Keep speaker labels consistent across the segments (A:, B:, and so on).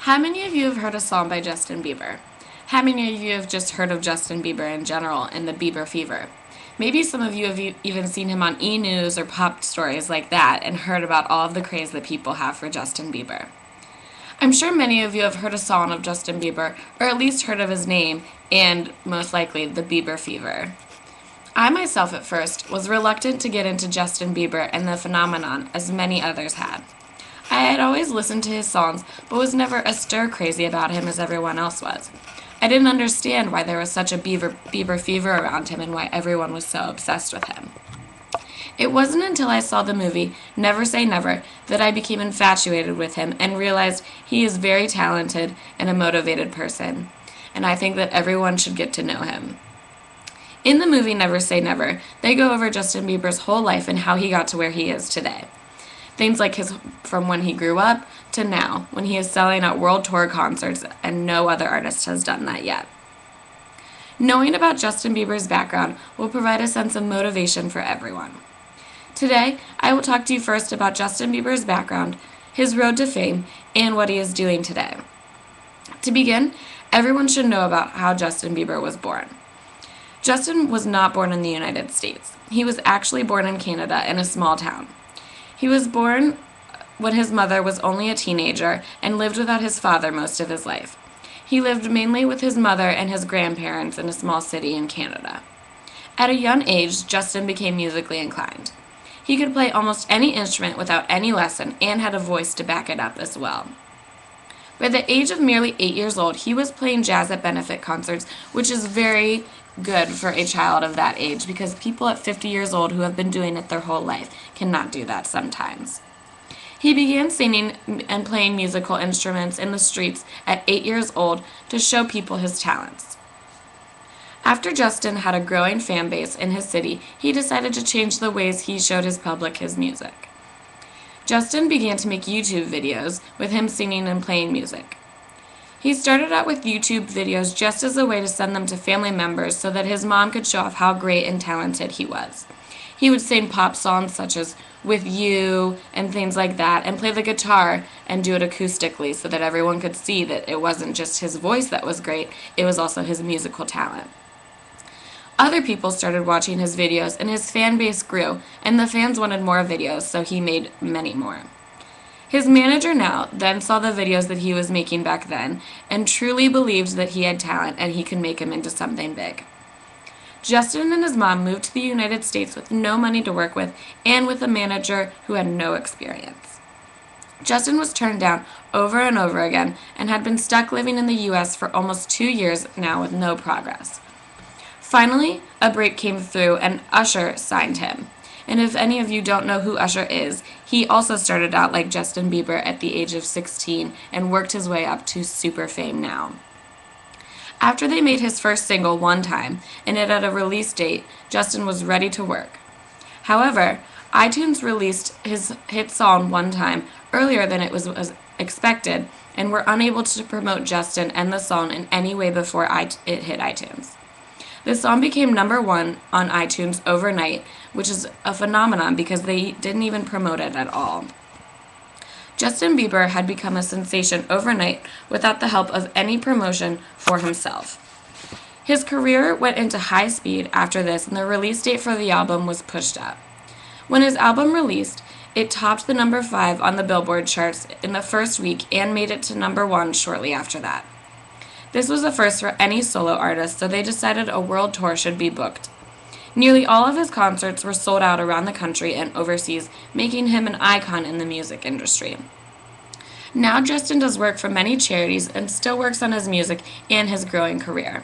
A: How many of you have heard a song by Justin Bieber? How many of you have just heard of Justin Bieber in general and the Bieber fever? Maybe some of you have even seen him on e-news or pop stories like that and heard about all of the craze that people have for Justin Bieber. I'm sure many of you have heard a song of Justin Bieber, or at least heard of his name, and most likely the Bieber fever. I myself at first was reluctant to get into Justin Bieber and the phenomenon as many others had. I had always listened to his songs, but was never as stir-crazy about him as everyone else was. I didn't understand why there was such a Bieber fever around him and why everyone was so obsessed with him. It wasn't until I saw the movie Never Say Never that I became infatuated with him and realized he is very talented and a motivated person, and I think that everyone should get to know him. In the movie Never Say Never, they go over Justin Bieber's whole life and how he got to where he is today. Things like from when he grew up to now, when he is selling out world tour concerts, and no other artist has done that yet. Knowing about Justin Bieber's background will provide a sense of motivation for everyone. Today, I will talk to you first about Justin Bieber's background, his road to fame, and what he is doing today. To begin, everyone should know about how Justin Bieber was born. Justin was not born in the United States. He was actually born in Canada in a small town. He was born when his mother was only a teenager and lived without his father most of his life. He lived mainly with his mother and his grandparents in a small city in Canada. At a young age, Justin became musically inclined. He could play almost any instrument without any lesson and had a voice to back it up as well. By the age of merely 8 years old, he was playing jazz at benefit concerts, which is very good for a child of that age because people at 50 years old who have been doing it their whole life cannot do that sometimes. He began singing and playing musical instruments in the streets at 8 years old to show people his talents. After Justin had a growing fan base in his city, he decided to change the ways he showed his public his music. Justin began to make YouTube videos with him singing and playing music. He started out with YouTube videos just as a way to send them to family members so that his mom could show off how great and talented he was. He would sing pop songs such as With You and things like that and play the guitar and do it acoustically so that everyone could see that it wasn't just his voice that was great, it was also his musical talent. Other people started watching his videos and his fan base grew, and the fans wanted more videos, so he made many more. His manager now then saw the videos that he was making back then and truly believed that he had talent and he could make him into something big. Justin and his mom moved to the United States with no money to work with and with a manager who had no experience. Justin was turned down over and over again and had been stuck living in the U.S. for almost 2 years now with no progress. Finally, a break came through and Usher signed him. And if any of you don't know who Usher is, he also started out like Justin Bieber at the age of 16 and worked his way up to super fame now. After they made his first single One Time, and it had a release date, Justin was ready to work. However, iTunes released his hit song One Time earlier than it was expected and were unable to promote Justin and the song in any way before it hit iTunes. The song became #1 on iTunes overnight, which is a phenomenon because they didn't even promote it at all. Justin Bieber had become a sensation overnight without the help of any promotion for himself. His career went into high speed after this, and the release date for the album was pushed up. When his album released, it topped the number 5 on the Billboard charts in the first week and made it to #1 shortly after that. This was a first for any solo artist, so they decided a world tour should be booked. Nearly all of his concerts were sold out around the country and overseas, making him an icon in the music industry. Now Justin does work for many charities and still works on his music and his growing career.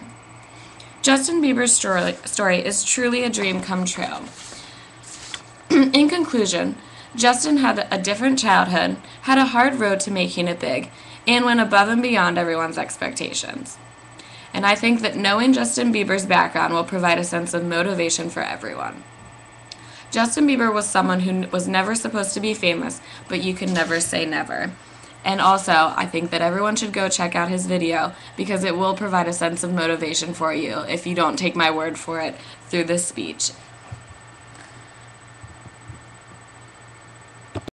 A: Justin Bieber's story is truly a dream come true. In conclusion, Justin had a different childhood, had a hard road to making it big, and went above and beyond everyone's expectations. And I think that knowing Justin Bieber's background will provide a sense of motivation for everyone. Justin Bieber was someone who was never supposed to be famous, but you can never say never. And also, I think that everyone should go check out his video because it will provide a sense of motivation for you if you don't take my word for it through this speech.